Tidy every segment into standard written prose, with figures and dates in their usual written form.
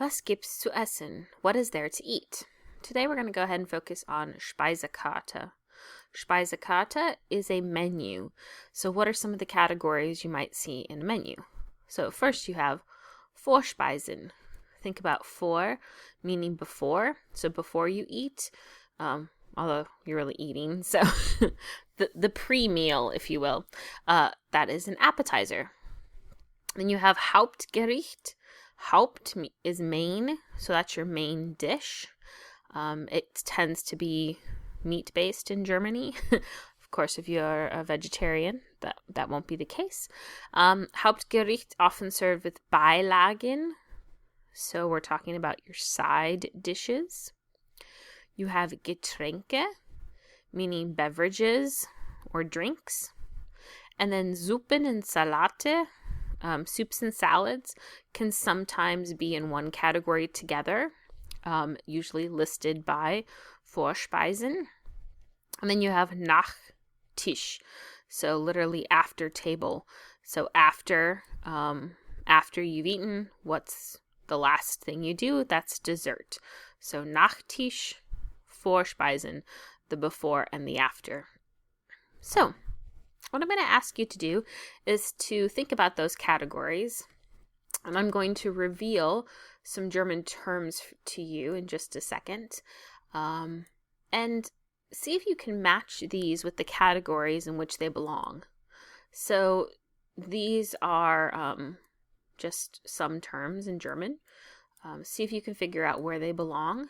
Was gibt's zu essen? What is there to eat? Today we're going to go ahead and focus on Speisekarte. Speisekarte is a menu. So what are some of the categories you might see in a menu? So first you have Vorspeisen. Think about vor, meaning before. So before you eat, although you're really eating, so the pre-meal, if you will, that is an appetizer. Then you have Hauptgericht. Haupt is main, so that's your main dish. It tends to be meat-based in Germany. Of course, if you're a vegetarian, that won't be the case. Hauptgericht often served with Beilagen, so we're talking about your side dishes. You have Getränke, meaning beverages or drinks. And then Suppen and Salate, soups and salads, can sometimes be in one category together, usually listed by Vorspeisen. And then you have Nachtisch, so literally after table. So after you've eaten, what's the last thing you do? That's dessert. So Nachtisch, Vorspeisen, the before and the after. So what I'm going to ask you to do is to think about those categories, and I'm going to reveal some German terms to you in just a second, and see if you can match these with the categories in which they belong. So these are just some terms in German. See if you can figure out where they belong,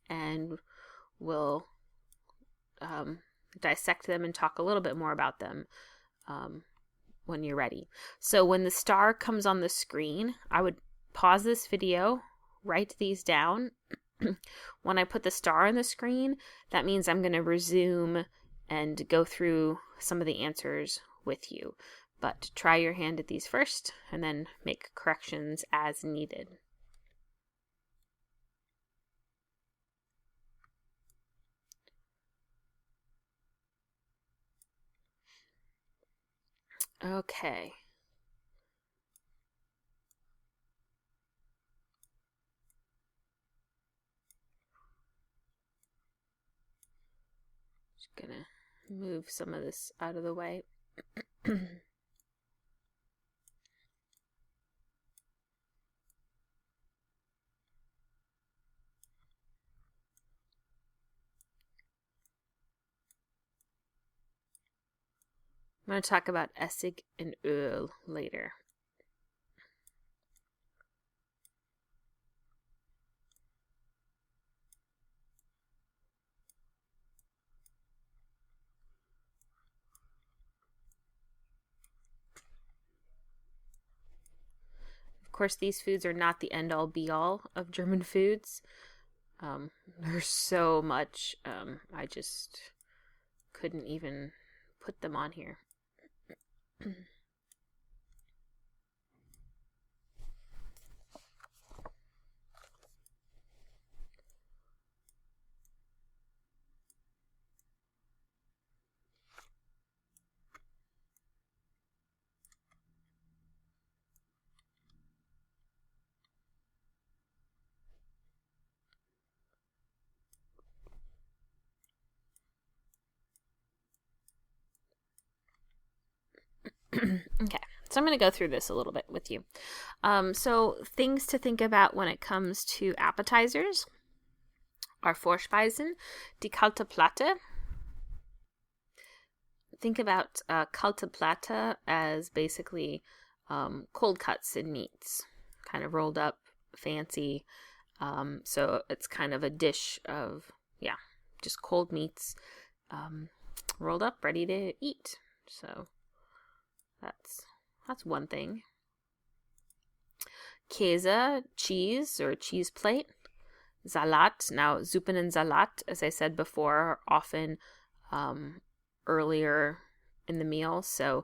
and we'll dissect them and talk a little bit more about them when you're ready. So when the star comes on the screen, I would pause this video, write these down. When I put the star on the screen, that means I'm going to resume and go through some of the answers with you. But try your hand at these first and then make corrections as needed. Okay. Just gonna move some of this out of the way. I'm going to talk about Essig and Öl later. Of course, these foods are not the end-all be-all of German foods. There's so much, I just couldn't even put them on here. Okay, so I'm going to go through this a little bit with you. So things to think about when it comes to appetizers are Vorspeisen, die kalte Platte. Think about kalte Platte as basically cold cuts and meats, kind of rolled up, fancy. So it's kind of a dish of, just cold meats rolled up, ready to eat. So that's one thing. Käse, cheese or cheese plate. Salat. Now, Suppen and Salat, as I said before, are often earlier in the meal, so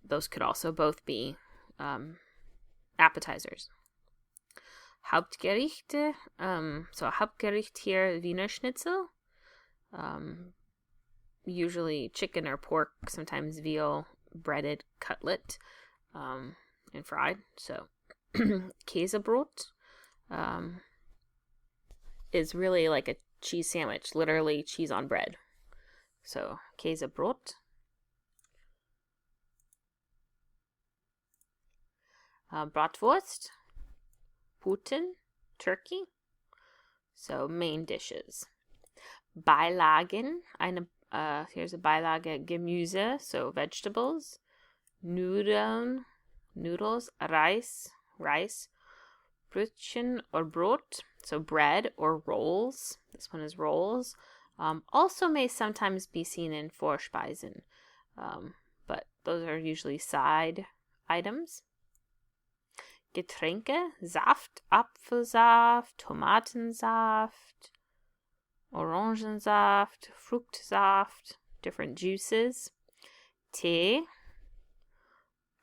those could also both be appetizers. Hauptgerichte. So Hauptgericht here, Wiener Schnitzel. Usually chicken or pork, sometimes veal, breaded cutlet, and fried. So Käsebrot, is really like a cheese sandwich, literally cheese on bread. So, Käsebrot. Bratwurst, Puten, turkey. So, main dishes. Beilagen, here's a Beilage, Gemüse, so vegetables. Nudeln, noodles, rice, Brötchen or Brot, so bread or rolls. This one is rolls. Also may sometimes be seen in Vorspeisen, but those are usually side items. Getränke, Saft, Apfelsaft, Tomatensaft, Orangensaft, Fruchtsaft, different juices. Tee,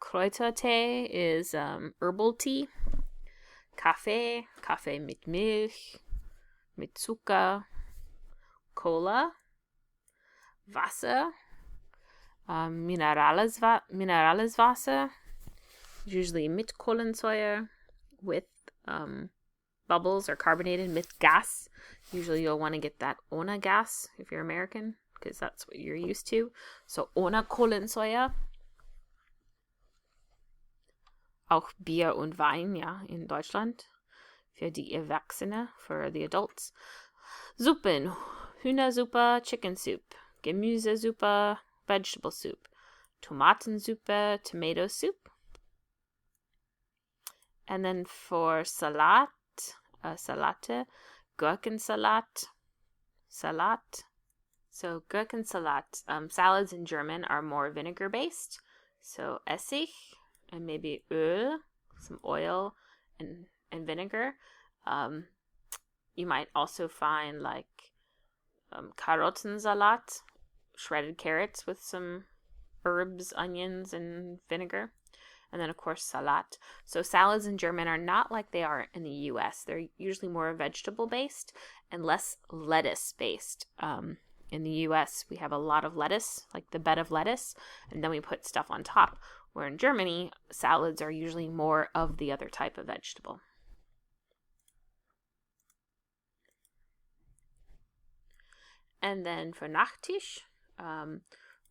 Kräutertee is herbal tea. Kaffee mit Milch, mit Zucker. Cola, Wasser, minerales Wasser, usually mit Kohlensäure, with bubbles or carbonated, mit Gas. Usually you'll want to get that ohne Gas if you're American, because that's what you're used to. So ohne Kohlensäure. Auch Bier und Wein, ja, in Deutschland. Für die Erwachsene, for the adults. Suppen, Hühnersuppe, chicken soup. Gemüsesuppe, vegetable soup. Tomatensuppe, tomato soup. And then for Salate, Gurkensalat, Salat. So Gurkensalat, salads in German are more vinegar based. So Essig and maybe Öl, some oil and vinegar. You might also find like Karottensalat, shredded carrots with some herbs, onions, and vinegar. And then, of course, Salat. So salads in German are not like they are in the U.S. They're usually more vegetable-based and less lettuce-based. In the U.S., we have a lot of lettuce, like the bed of lettuce, and then we put stuff on top. Where in Germany, salads are usually more of the other type of vegetable. And then for Nachtisch,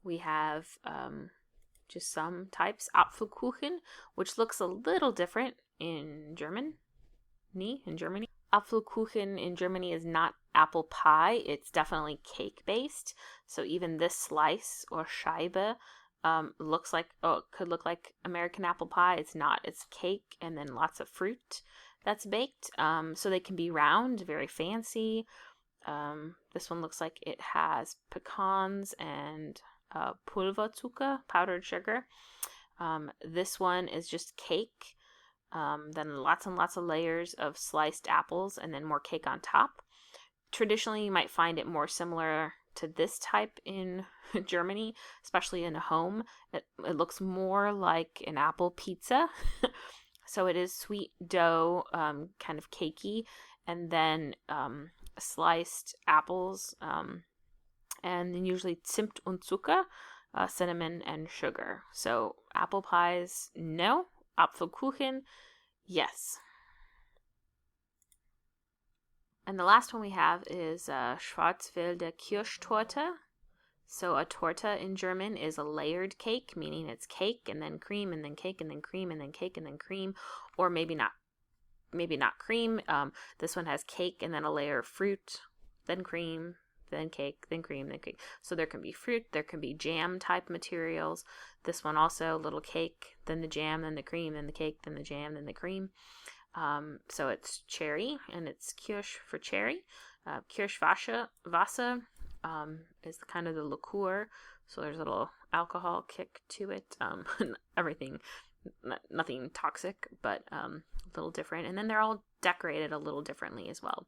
we have just some types. Apfelkuchen, which looks a little different in Germany. Apfelkuchen in Germany is not apple pie. It's definitely cake-based. So even this slice or Scheibe could look like American apple pie. It's not. It's cake and then lots of fruit that's baked. So they can be round, very fancy. This one looks like it has pecans and Pulverzucker, powdered sugar. This one is just cake. Then lots and lots of layers of sliced apples and then more cake on top. Traditionally, you might find it more similar to this type in Germany, especially in a home. It looks more like an apple pizza. So it is sweet dough, kind of cakey, and then sliced apples, and then usually Zimt und Zucker, cinnamon and sugar. So apple pies, no. Apfelkuchen, yes. And the last one we have is Schwarzwälder Kirschtorte. So a torta in German is a layered cake, meaning it's cake and then cream and then cake and then cream and then cake and then cream, or maybe not cream. This one has cake and then a layer of fruit, then cream, then cake, then cream, then cake. So there can be fruit, there can be jam type materials. This one also, little cake, then the jam, then the cream, then the cake, then the jam, then the cream. So it's cherry, and it's Kirsch for cherry. Kirschwasser is kind of the liqueur, so there's a little alcohol kick to it. Nothing toxic, but a little different. And then they're all decorated a little differently as well.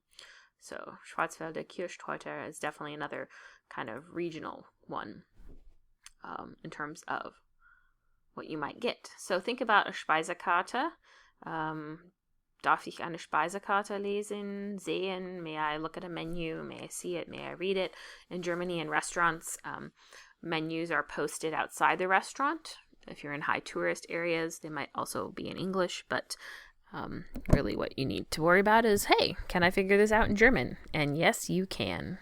So Schwarzwälder Kirschtorte is definitely another kind of regional one in terms of what you might get. So think about a Speisekarte. Darf ich eine Speisekarte lesen, sehen? May I look at a menu? May I see it? May I read it? In Germany, in restaurants, menus are posted outside the restaurant. If you're in high tourist areas, they might also be in English, but Really what you need to worry about is, hey, can I figure this out in German? And yes, you can.